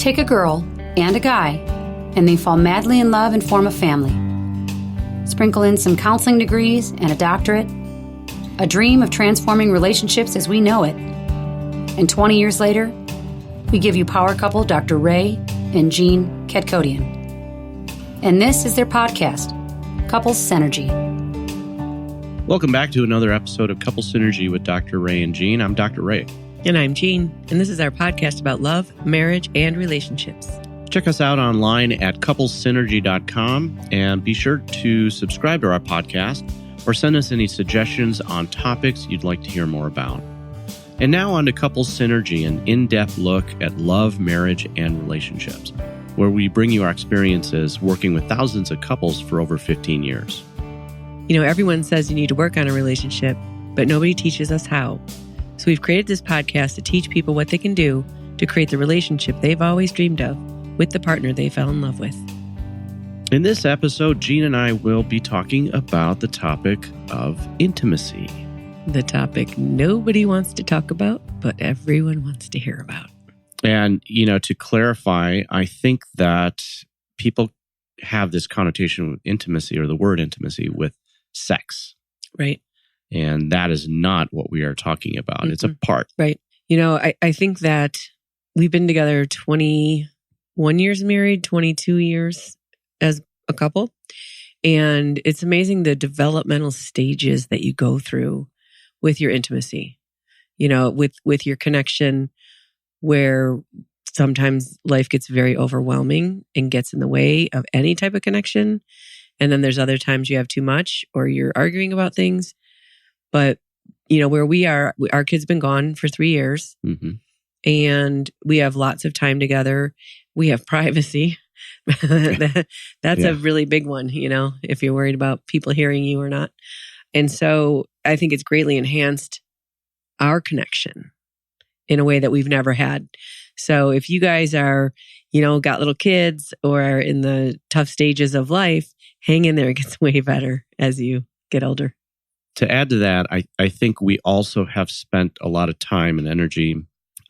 Take a girl and a guy, and they fall madly in love and form a family. Sprinkle in some counseling degrees and a doctorate, a dream of transforming relationships as we know it. And 20 years later, we give you power couple Dr. Ray and Jean Kadkodian. And this is their podcast, Couples Synergy. Welcome back to another episode of Couples Synergy with Dr. Ray and Jean. I'm Dr. Ray. And I'm Jean, and this is our podcast about love, marriage, and relationships. Check us out online at couplessynergy.com and be sure to subscribe to our podcast or send us any suggestions on topics you'd like to hear more about. And now on to Couples Synergy, an in-depth look at love, marriage, and relationships, where we bring you our experiences working with thousands of couples for over 15 years. You know, everyone says you need to work on a relationship, but nobody teaches us how. So we've created this podcast to teach people what they can do to create the relationship they've always dreamed of with the partner they fell in love with. In this episode, Jean and I will be talking about the topic of intimacy. The topic nobody wants to talk about, but everyone wants to hear about. And, you know, to clarify, I think that people have this connotation with intimacy or the word intimacy with sex. Right. And that is not what we are talking about. Mm-hmm. It's a part. Right. You know, I think that we've been together 21 years married, 22 years as a couple. And it's amazing the developmental stages that you go through with your intimacy, you know, with your connection, where sometimes life gets very overwhelming and gets in the way of any type of connection. And then there's other times you have too much or you're arguing about things. But, you know, where we are, our kid's been gone for 3 years, mm-hmm. and we have lots of time together. We have privacy. That's a really big one, you know, if you're worried about people hearing you or not. And so I think it's greatly enhanced our connection in a way that we've never had. So if you guys are, you know, got little kids or are in the tough stages of life, hang in there. It gets way better as you get older. To add to that, I think we also have spent a lot of time and energy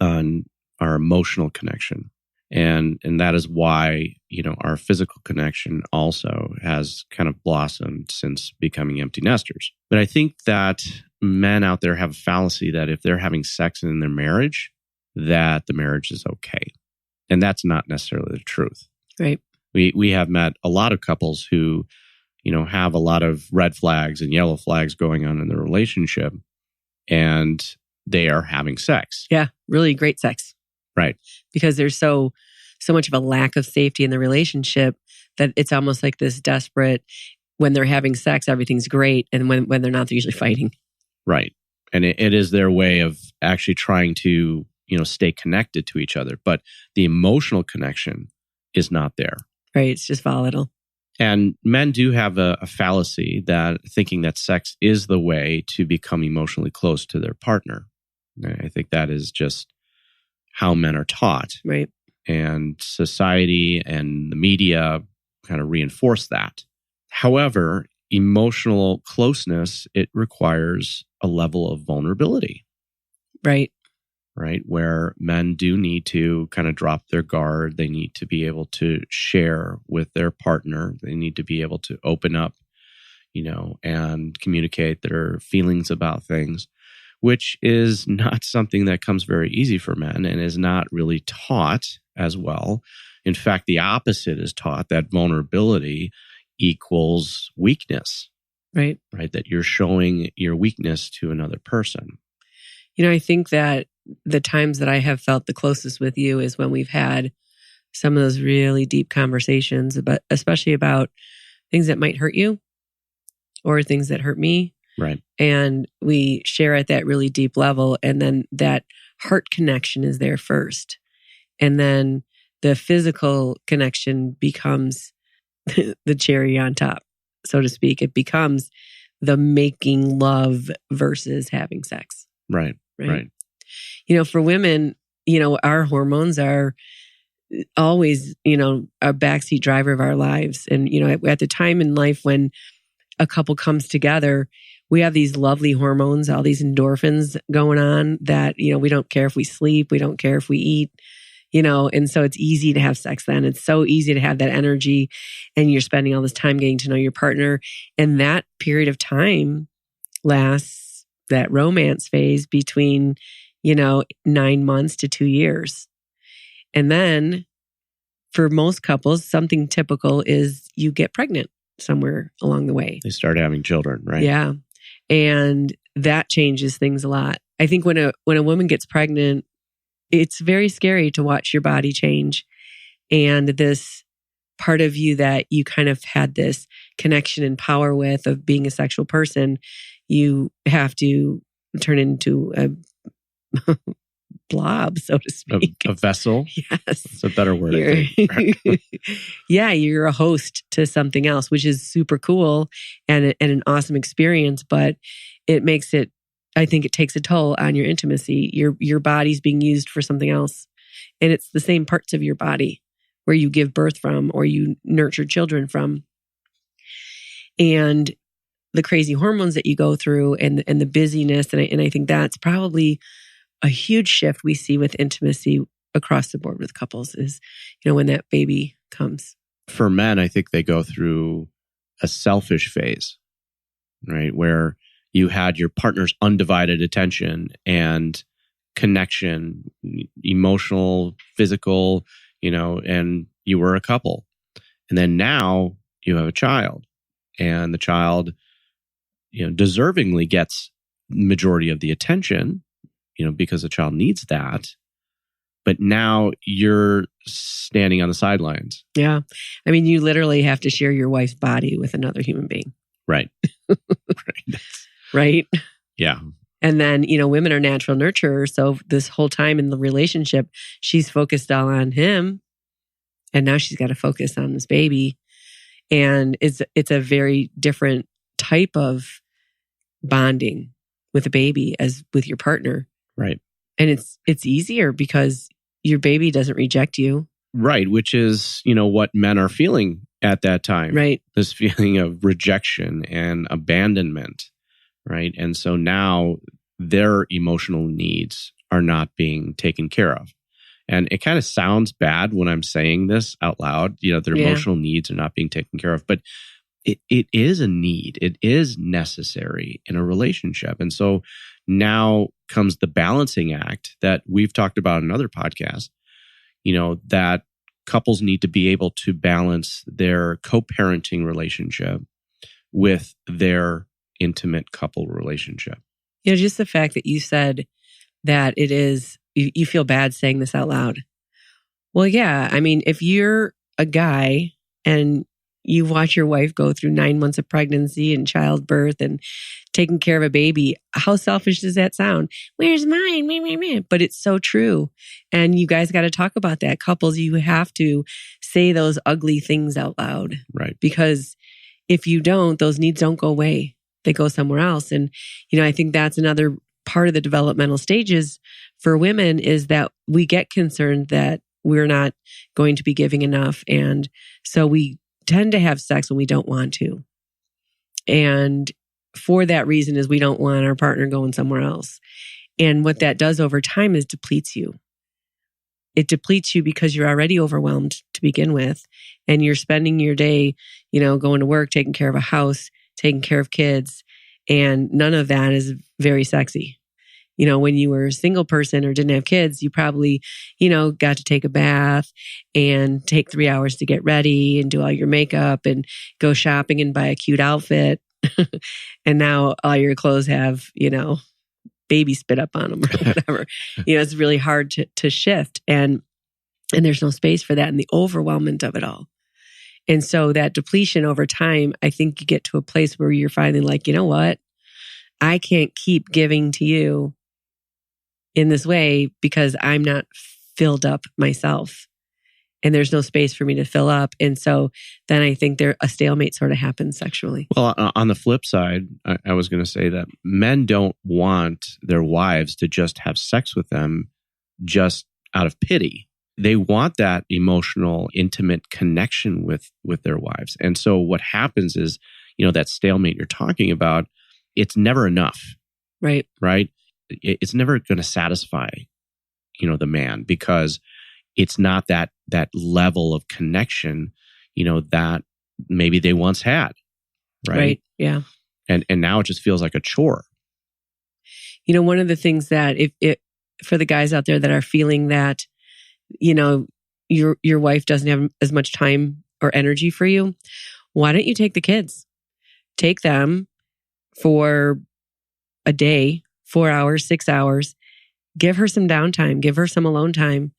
on our emotional connection. And that is why, you know, our physical connection also has kind of blossomed since becoming empty nesters. But I think that men out there have a fallacy that if they're having sex in their marriage, that the marriage is okay. And that's not necessarily the truth. Right. We have met a lot of couples who, you know, have a lot of red flags and yellow flags going on in their relationship, and they are having sex. Yeah, really great sex. Right. Because there's so much of a lack of safety in the relationship that it's almost like this desperate, when they're having sex, everything's great. And when they're not, they're usually fighting. Right. And it is their way of actually trying to, you know, stay connected to each other. But the emotional connection is not there. Right. It's just volatile. And men do have a fallacy that thinking that sex is the way to become emotionally close to their partner. I think that is just how men are taught. Right. And society and the media kind of reinforce that. However, emotional closeness, it requires a level of vulnerability. Right. Right, where men do need to kind of drop their guard. They need to be able to share with their partner. They need to be able to open up, you know, and communicate their feelings about things, which is not something that comes very easy for men and is not really taught as well. In fact, the opposite is taught, that vulnerability equals weakness. Right. Right, that you're showing your weakness to another person. You know, I think that the times that I have felt the closest with you is when we've had some of those really deep conversations, but especially about things that might hurt you or things that hurt me. Right. And we share at that really deep level. And then that heart connection is there first. And then the physical connection becomes the cherry on top, so to speak. It becomes the making love versus having sex. Right. You know, for women, you know, our hormones are always, you know, a backseat driver of our lives. And, you know, at the time in life when a couple comes together, we have these lovely hormones, all these endorphins going on that, you know, we don't care if we sleep, we don't care if we eat, and so it's easy to have sex then. It's so easy to have that energy, and you're spending all this time getting to know your partner. And that period of time lasts, that romance phase, between, 9 months to 2 years. And then for most couples, something typical is you get pregnant somewhere along the way. They start having children, right? Yeah. And that changes things a lot. I think when a woman gets pregnant, it's very scary to watch your body change. And this part of you that you kind of had this connection and power with, of being a sexual person, you have to turn into a blob, so to speak. A vessel? Yes. It's a better word, I think. Yeah, you're a host to something else, which is super cool and an awesome experience, but it makes it, I think it takes a toll on your intimacy. Your body's being used for something else. And it's the same parts of your body where you give birth from or you nurture children from. And the crazy hormones that you go through and the busyness. And I think that's probably a huge shift we see with intimacy across the board with couples is, when that baby comes. For men, I think they go through a selfish phase, right? Where you had your partner's undivided attention and connection, emotional, physical, and you were a couple. And then now you have a child, and the child, deservingly gets majority of the attention, because the child needs that. But now you're standing on the sidelines. Yeah. I mean, you literally have to share your wife's body with another human being. Right. Right? Yeah. And then, women are natural nurturers. So this whole time in the relationship, she's focused all on him. And now she's got to focus on this baby. And it's a very different type of bonding with a baby as with your partner. Right. And it's easier because your baby doesn't reject you. Right. Which is, what men are feeling at that time. Right. This feeling of rejection and abandonment. Right. And so now their emotional needs are not being taken care of. And it kind of sounds bad when I'm saying this out loud, their emotional needs are not being taken care of, but it is a need. It is necessary in a relationship. And so now comes the balancing act that we've talked about in other podcasts, that couples need to be able to balance their co-parenting relationship with their intimate couple relationship. Just the fact that you said that it is, you feel bad saying this out loud. Well, yeah. I mean, if you're a guy and you watch your wife go through 9 months of pregnancy and childbirth and taking care of a baby, how selfish does that sound? Where's mine? Meh. But it's so true. And you guys got to talk about that. Couples, you have to say those ugly things out loud. Right. Because if you don't, those needs don't go away. They go somewhere else. And, I think that's another part of the developmental stages for women is that we get concerned that we're not going to be giving enough. And so we tend to have sex when we don't want to. And for that reason is we don't want our partner going somewhere else. And what that does over time is depletes you. It depletes you because you're already overwhelmed to begin with. And you're spending your day, going to work, taking care of a house, taking care of kids. And none of that is very sexy. When you were a single person or didn't have kids, you probably, got to take a bath and take 3 hours to get ready and do all your makeup and go shopping and buy a cute outfit. And now all your clothes have, baby spit up on them or whatever. It's really hard to shift. And there's no space for that and the overwhelmment of it all. And so that depletion over time, I think you get to a place where you're finally like, you know what? I can't keep giving to you in this way because I'm not filled up myself and there's no space for me to fill up. And so then I think a stalemate sort of happens sexually. Well, on the flip side, I was going to say that men don't want their wives to just have sex with them just out of pity. They want that emotional, intimate connection with their wives. And so what happens is, that stalemate you're talking about, it's never enough. Right. Right? It's never going to satisfy, the man because it's not that level of connection, that maybe they once had. Right. Yeah. And now it just feels like a chore. One of the things that if for the guys out there that are feeling that, your wife doesn't have as much time or energy for you, why don't you take the kids? Take them for a day, 4 hours, 6 hours, give her some downtime, give her some alone time.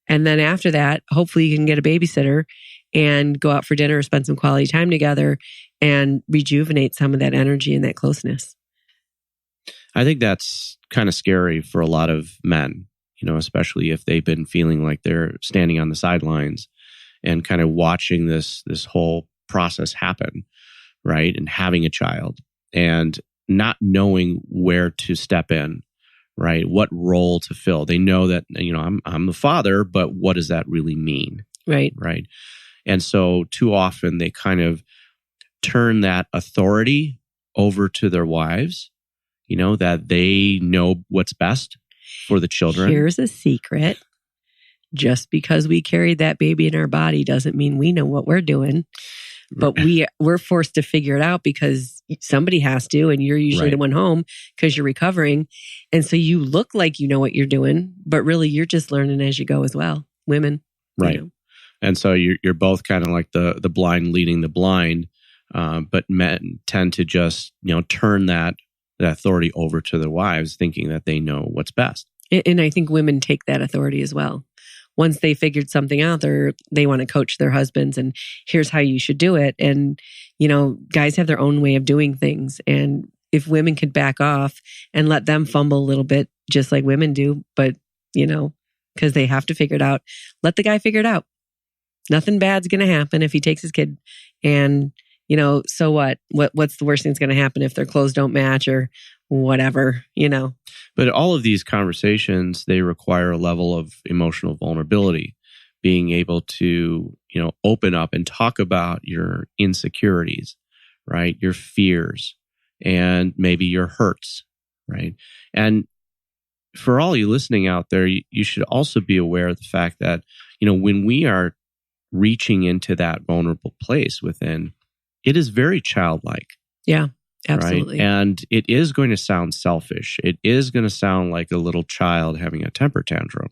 And then after that, hopefully you can get a babysitter and go out for dinner or spend some quality time together and rejuvenate some of that energy and that closeness. I think that's kind of scary for a lot of men, especially if they've been feeling like they're standing on the sidelines and kind of watching this whole process happen, right? And having a child and not knowing where to step in, right? What role to fill. They know that, I'm the father, but what does that really mean? Right. Right. And so too often they kind of turn that authority over to their wives, that they know what's best for the children. Here's a secret. Just because we carried that baby in our body doesn't mean we know what we're doing. But we're forced to figure it out because somebody has to, and you're usually the one home because you're recovering. And so you look like you know what you're doing, but really you're just learning as you go as well. Women. Right. And so you're both kind of like the blind leading the blind, but men tend to just, turn that authority over to their wives thinking that they know what's best. And I think women take that authority as well. Once they figured something out, they want to coach their husbands and here's how you should do it. And, guys have their own way of doing things. And if women could back off and let them fumble a little bit, just like women do, but, because they have to figure it out, let the guy figure it out. Nothing bad's going to happen if he takes his kid. And, so what? What's the worst thing that's going to happen if their clothes don't match or whatever, But all of these conversations, they require a level of emotional vulnerability, being able to, open up and talk about your insecurities, right? Your fears and maybe your hurts, right? And for all you listening out there, you should also be aware of the fact that, when we are reaching into that vulnerable place within, it is very childlike. Yeah. Absolutely. Right? And it is going to sound selfish. It is going to sound like a little child having a temper tantrum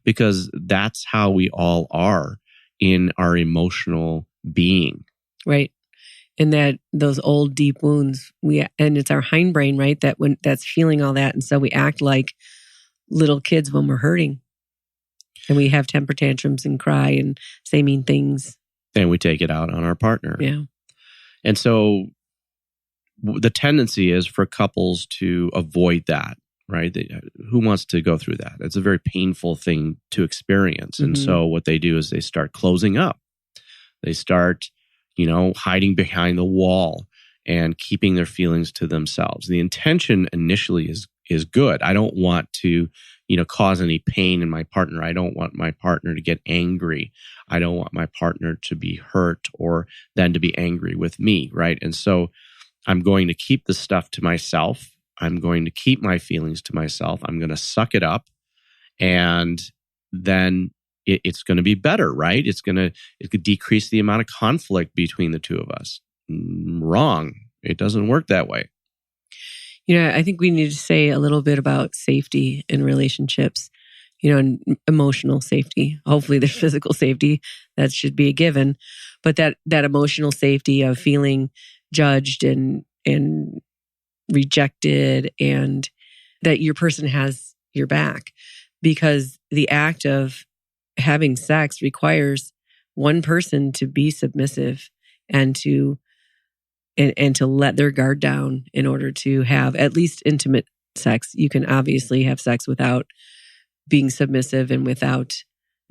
because that's how we all are in our emotional being. Right. And that those old deep wounds, and it's our hindbrain, right? That's feeling all that. And so we act like little kids when we're hurting. And we have temper tantrums and cry and say mean things. And we take it out on our partner. Yeah. And so the tendency is for couples to avoid that, right? Who wants to go through that? It's a very painful thing to experience. And so what they do is they start closing up. They start, hiding behind the wall and keeping their feelings to themselves. The intention initially is good. I don't want to, cause any pain in my partner. I don't want my partner to get angry. I don't want my partner to be hurt or then to be angry with me, right? And so I'm going to keep the stuff to myself. I'm going to keep my feelings to myself. I'm going to suck it up. And then it's going to be better, right? It could decrease the amount of conflict between the two of us. Wrong. It doesn't work that way. I think we need to say a little bit about safety in relationships, and emotional safety. Hopefully there's physical safety. That should be a given. But that emotional safety of feeling judged and rejected and that your person has your back, because the act of having sex requires one person to be submissive and to let their guard down in order to have at least intimate sex. You can obviously have sex without being submissive and without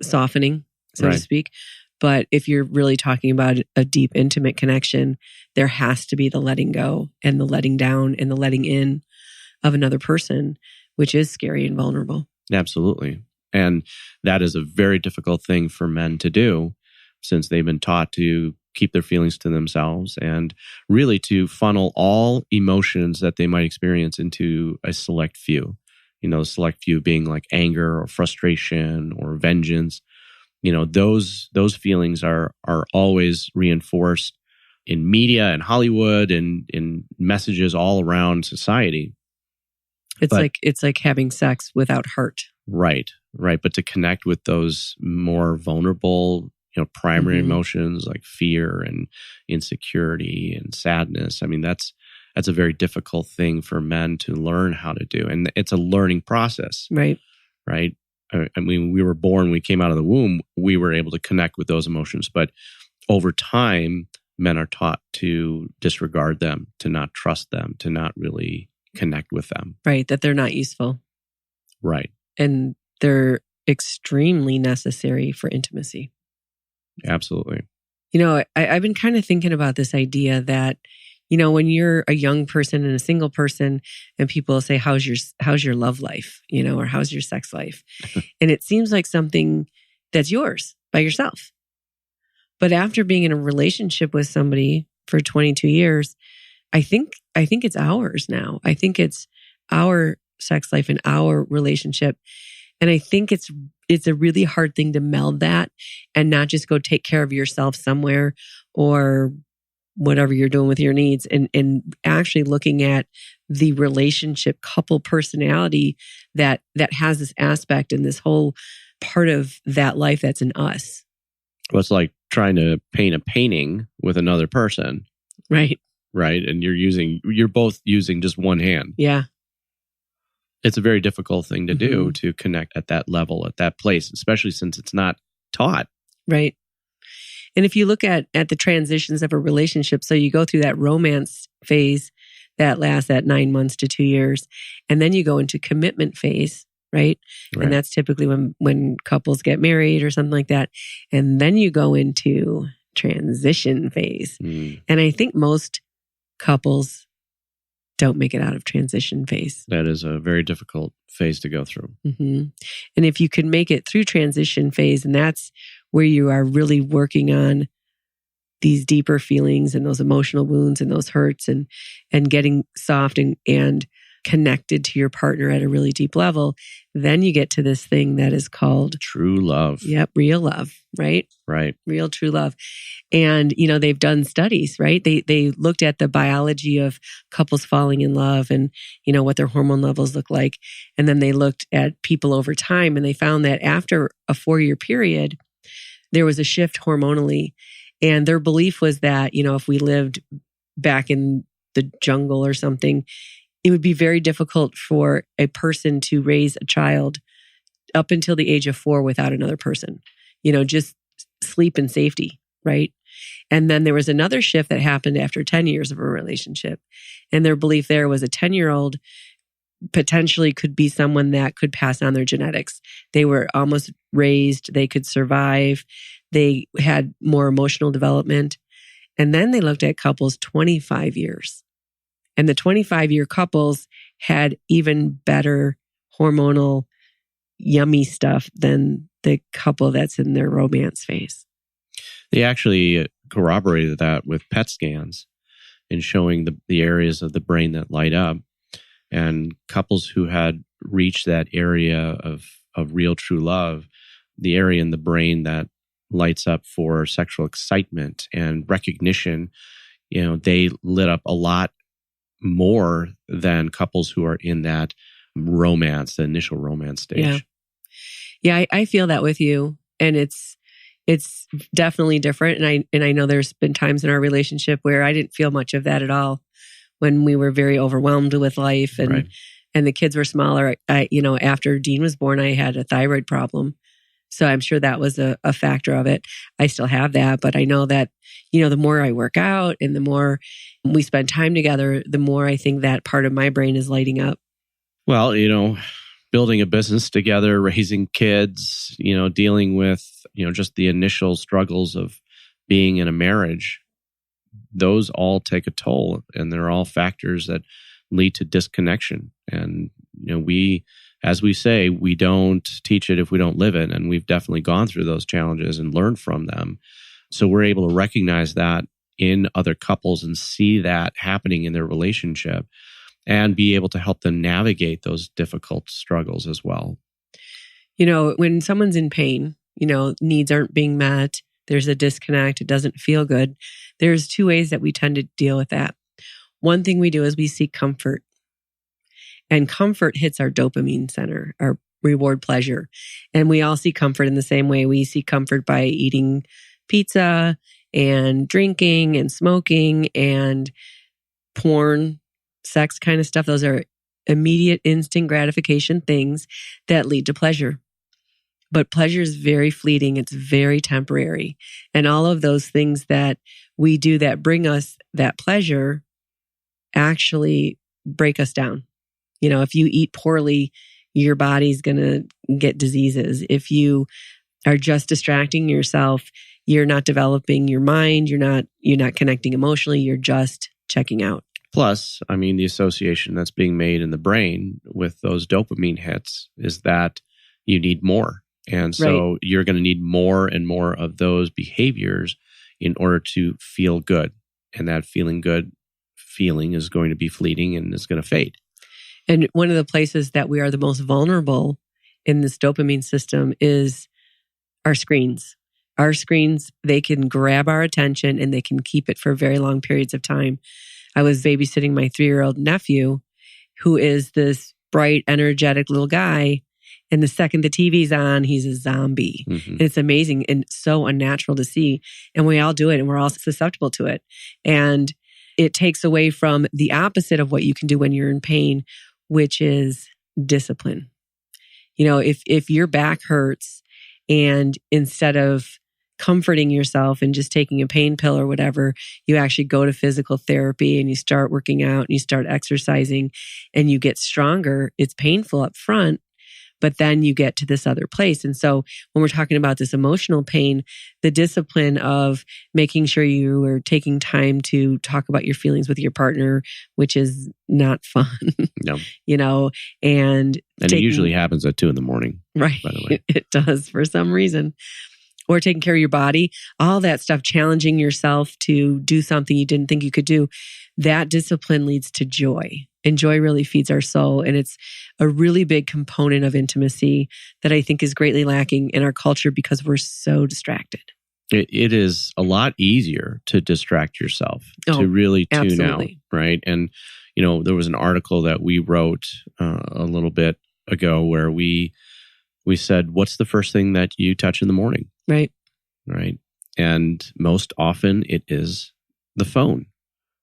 softening, so to speak. But if you're really talking about a deep, intimate connection, there has to be the letting go and the letting down and the letting in of another person, which is scary and vulnerable. Absolutely. And that is a very difficult thing for men to do since they've been taught to keep their feelings to themselves and really to funnel all emotions that they might experience into a select few. The select few being like anger or frustration or vengeance those feelings are always reinforced in media and Hollywood and in messages all around society. It's like having sex without heart. Right. But to connect with those more vulnerable, primary emotions like fear and insecurity and sadness. I mean, that's a very difficult thing for men to learn how to do. And it's a learning process. Right. Right. I mean, we were born, we came out of the womb, we were able to connect with those emotions. But over time, men are taught to disregard them, to not trust them, to not really connect with them. Right. That they're not useful. Right. And they're extremely necessary for intimacy. Absolutely. I've been kind of thinking about this idea that, when you're a young person and a single person and people say, how's your love life, or how's your sex life? And it seems like something that's yours by yourself. But after being in a relationship with somebody for 22 years, I think it's ours now. I think it's our sex life and our relationship. And I think it's a really hard thing to meld that and not just go take care of yourself somewhere or whatever you're doing with your needs and actually looking at the relationship couple personality that has this aspect and this whole part of that life that's in us. Well, it's like trying to paint a painting with another person. Right. Right. And you're both using just one hand. Yeah. It's a very difficult thing to do, to connect at that level, at that place, especially since it's not taught. Right. And if you look at the transitions of a relationship, so you go through that romance phase that lasts at 9 months to 2 years, and then you go into commitment phase, right? And that's typically when couples get married or something like that. And then you go into transition phase. And I think most couples don't make it out of transition phase. That is a very difficult phase to go through. And if you can make it through transition phase, and that's where you are really working on these deeper feelings and those emotional wounds and those hurts and getting soft and connected to your partner at a really deep level, then you get to this thing that is called true love. Yep, real love, right? Right. Real true love. And, they've done studies, right? They looked at the biology of couples falling in love and, what their hormone levels look like. And then they looked at people over time and they found that after a 4-year period, there was a shift hormonally. And their belief was that, if we lived back in the jungle or something, it would be very difficult for a person to raise a child up until the age of 4 without another person, just sleep and safety, right? And then there was another shift that happened after 10 years of a relationship. And their belief there was a 10-year-old potentially could be someone that could pass on their genetics. They were almost raised, they could survive, they had more emotional development. And then they looked at couples 25 years. And the 25-year couples had even better hormonal, yummy stuff than the couple that's in their romance phase. They actually corroborated that with PET scans in showing the areas of the brain that light up. And couples who had reached that area of real true love, the area in the brain that lights up for sexual excitement and recognition, they lit up a lot more than couples who are in that romance, the initial romance stage. Yeah, I feel that with you. And it's definitely different. And I know there's been times in our relationship where I didn't feel much of that at all when we were very overwhelmed with life and the kids were smaller. After Dean was born, I had a thyroid problem. So I'm sure that was a factor of it. I still have that, but I know that, the more I work out and the more we spend time together, the more I think that part of my brain is lighting up. Well, building a business together, raising kids, dealing with, just the initial struggles of being in a marriage, those all take a toll, and they're all factors that lead to disconnection. And, as we say, we don't teach it if we don't live it. And we've definitely gone through those challenges and learned from them. So we're able to recognize that in other couples and see that happening in their relationship and be able to help them navigate those difficult struggles as well. When someone's in pain, needs aren't being met. There's a disconnect. It doesn't feel good. There's two ways that we tend to deal with that. One thing we do is we seek comfort. And comfort hits our dopamine center, our reward pleasure. And we all see comfort in the same way. We see comfort by eating pizza and drinking and smoking and porn, sex kind of stuff. Those are immediate instant gratification things that lead to pleasure. But pleasure is very fleeting. It's very temporary. And all of those things that we do that bring us that pleasure actually break us down. If you eat poorly, your body's going to get diseases. If you are just distracting yourself, you're not developing your mind. You're not connecting emotionally. You're just checking out. Plus, the association that's being made in the brain with those dopamine hits is that you need more. And so you're going to need more and more of those behaviors in order to feel good. And that feeling good feeling is going to be fleeting and it's going to fade. And one of the places that we are the most vulnerable in this dopamine system is our screens. Our screens, they can grab our attention and they can keep it for very long periods of time. I was babysitting my 3-year-old nephew, who is this bright, energetic little guy. And the second the TV's on, he's a zombie. Mm-hmm. And it's amazing and so unnatural to see. And we all do it and we're all susceptible to it. And it takes away from the opposite of what you can do when you're in pain, which is discipline. If your back hurts and instead of comforting yourself and just taking a pain pill or whatever, you actually go to physical therapy and you start working out and you start exercising and you get stronger. It's painful up front, but then you get to this other place. And so when we're talking about this emotional pain, the discipline of making sure you are taking time to talk about your feelings with your partner, which is not fun, No. And it usually happens at 2 a.m, right? By the way, it does for some reason. Or taking care of your body, all that stuff, challenging yourself to do something you didn't think you could do. That discipline leads to joy. And joy really feeds our soul. And it's a really big component of intimacy that I think is greatly lacking in our culture because we're so distracted. It is a lot easier to distract yourself, to really tune out, right? And, there was an article that we wrote a little bit ago where we said, what's the first thing that you touch in the morning? Right. And most often it is the phone.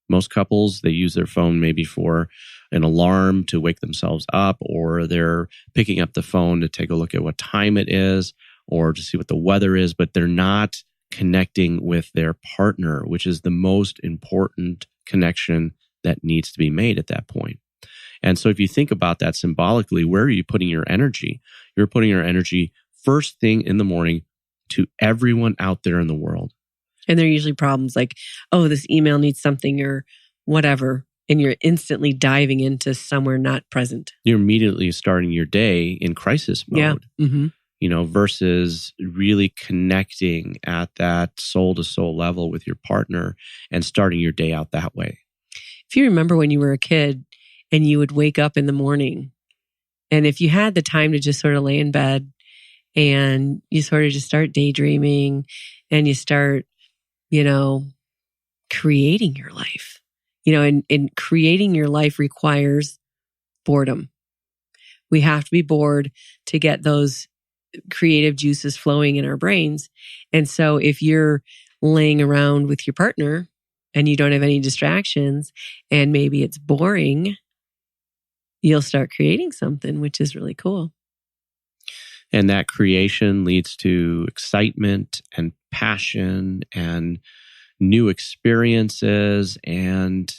Most couples, they use their phone maybe for an alarm to wake themselves up, or they're picking up the phone to take a look at what time it is or to see what the weather is, but they're not connecting with their partner, which is the most important connection that needs to be made at that point. And so if you think about that symbolically, where are you putting your energy? You're putting your energy first thing in the morning to everyone out there in the world. And they're usually problems like, oh, this email needs something or whatever. And you're instantly diving into somewhere not present. You're immediately starting your day in crisis mode, versus really connecting at that soul to soul level with your partner and starting your day out that way. If you remember when you were a kid and you would wake up in the morning, and if you had the time to just sort of lay in bed and you sort of just start daydreaming and you start, creating your life, and creating your life requires boredom. We have to be bored to get those creative juices flowing in our brains. And so if you're laying around with your partner and you don't have any distractions and maybe it's boring, you'll start creating something, which is really cool. And that creation leads to excitement and passion and new experiences. And,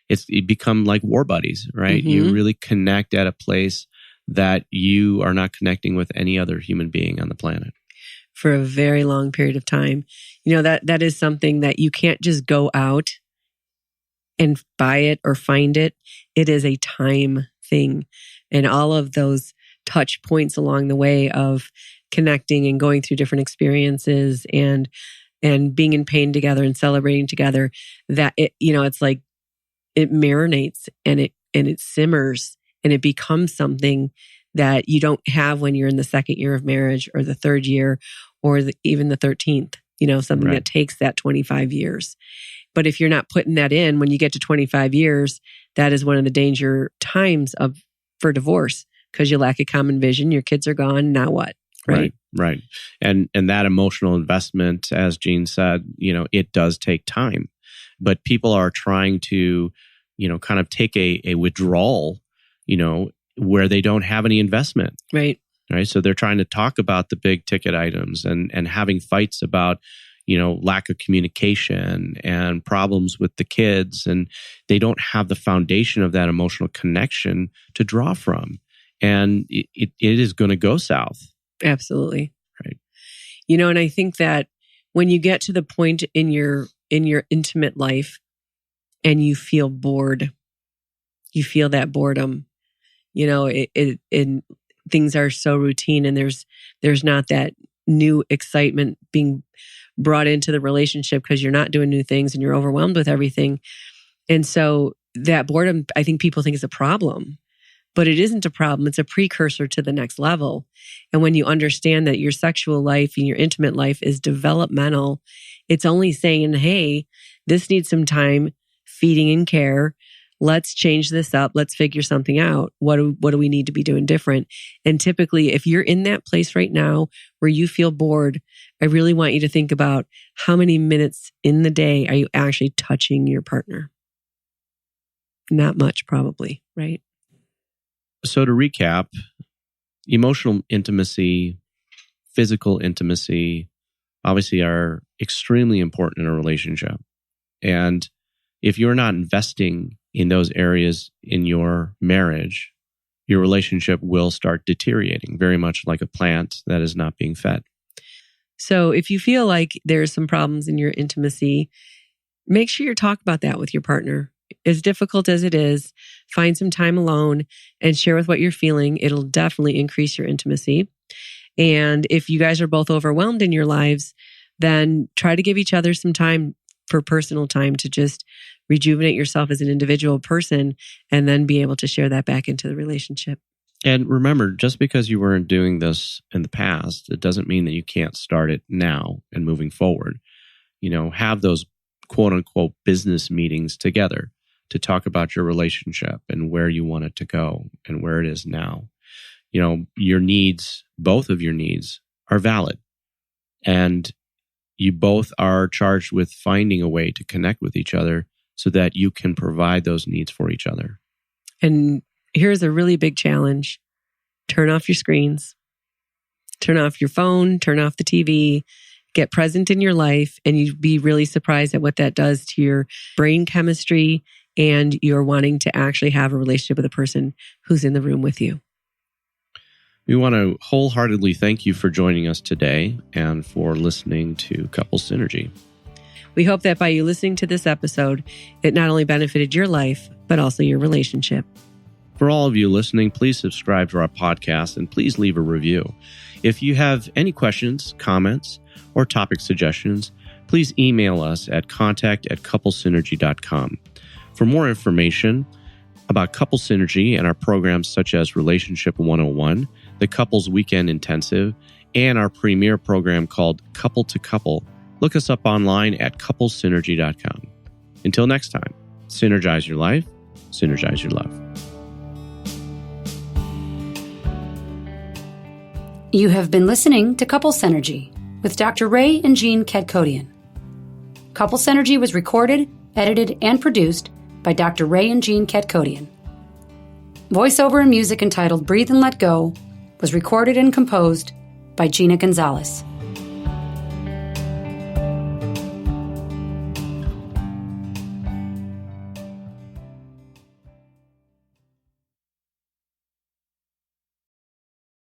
it's become like war buddies, right? Mm-hmm. You really connect at a place that you are not connecting with any other human being on the planet. For a very long period of time. That is something that you can't just go out and buy it or find it. It is a time thing. And all of those touch points along the way of connecting and going through different experiences and being in pain together and celebrating together, that it's like it marinates and it simmers and it becomes something that you don't have when you're in the second year of marriage or the third year or even the 13th, something that takes that 25 years. But if you're not putting that in when you get to 25 years, that is one of the danger times for divorce because you lack a common vision. Your kids are gone. Now what? Right. And that emotional investment, as Jean said, it does take time. But people are trying to, kind of take a withdrawal, where they don't have any investment. Right. So they're trying to talk about the big ticket items and having fights about, lack of communication and problems with the kids. And they don't have the foundation of that emotional connection to draw from. And it is going to go south. Absolutely. Right. And I think that when you get to the point in your intimate life and you feel bored, you feel that boredom, things are so routine and there's not that new excitement being brought into the relationship because you're not doing new things and you're overwhelmed with everything. And so that boredom, I think people think is a problem, but it isn't a problem. It's a precursor to the next level. And when you understand that your sexual life and your intimate life is developmental, it's only saying, hey, this needs some time, feeding and care. Let's change this up. Let's figure something out. What do we need to be doing different? And typically, if you're in that place right now where you feel bored, I really want you to think about how many minutes in the day are you actually touching your partner? Not much, probably, right? So to recap, emotional intimacy, physical intimacy, obviously are extremely important in a relationship. And if you're not investing in those areas in your marriage, your relationship will start deteriorating, very much like a plant that is not being fed. So if you feel like there's some problems in your intimacy, make sure you talk about that with your partner. As difficult as it is, find some time alone and share with what you're feeling. It'll definitely increase your intimacy. And if you guys are both overwhelmed in your lives, then try to give each other some time for personal time to just rejuvenate yourself as an individual person and then be able to share that back into the relationship. And remember, just because you weren't doing this in the past, it doesn't mean that you can't start it now and moving forward. Have those quote unquote business meetings together to talk about your relationship and where you want it to go and where it is now. Your needs, both of your needs are valid. And you both are charged with finding a way to connect with each other so that you can provide those needs for each other. And here's a really big challenge. Turn off your screens. Turn off your phone. Turn off the TV. Get present in your life. And you'd be really surprised at what that does to your brain chemistry and your wanting to actually have a relationship with a person who's in the room with you. We want to wholeheartedly thank you for joining us today and for listening to Couple Synergy. We hope that by you listening to this episode, it not only benefited your life, but also your relationship. For all of you listening, please subscribe to our podcast and please leave a review. If you have any questions, comments, or topic suggestions, please email us at contact@couplesynergy.com. For more information about Couple Synergy and our programs such as Relationship 101, the Couples Weekend Intensive, and our premier program called Couple to Couple, look us up online at couplesynergy.com. Until next time, synergize your life, synergize your love. You have been listening to Couple Synergy with Dr. Ray and Jean Kadkodian. Couple Synergy was recorded, edited, and produced by Dr. Ray and Jean Kadkodian. Voiceover and music entitled Breathe and Let Go was recorded and composed by Gina Gonzalez.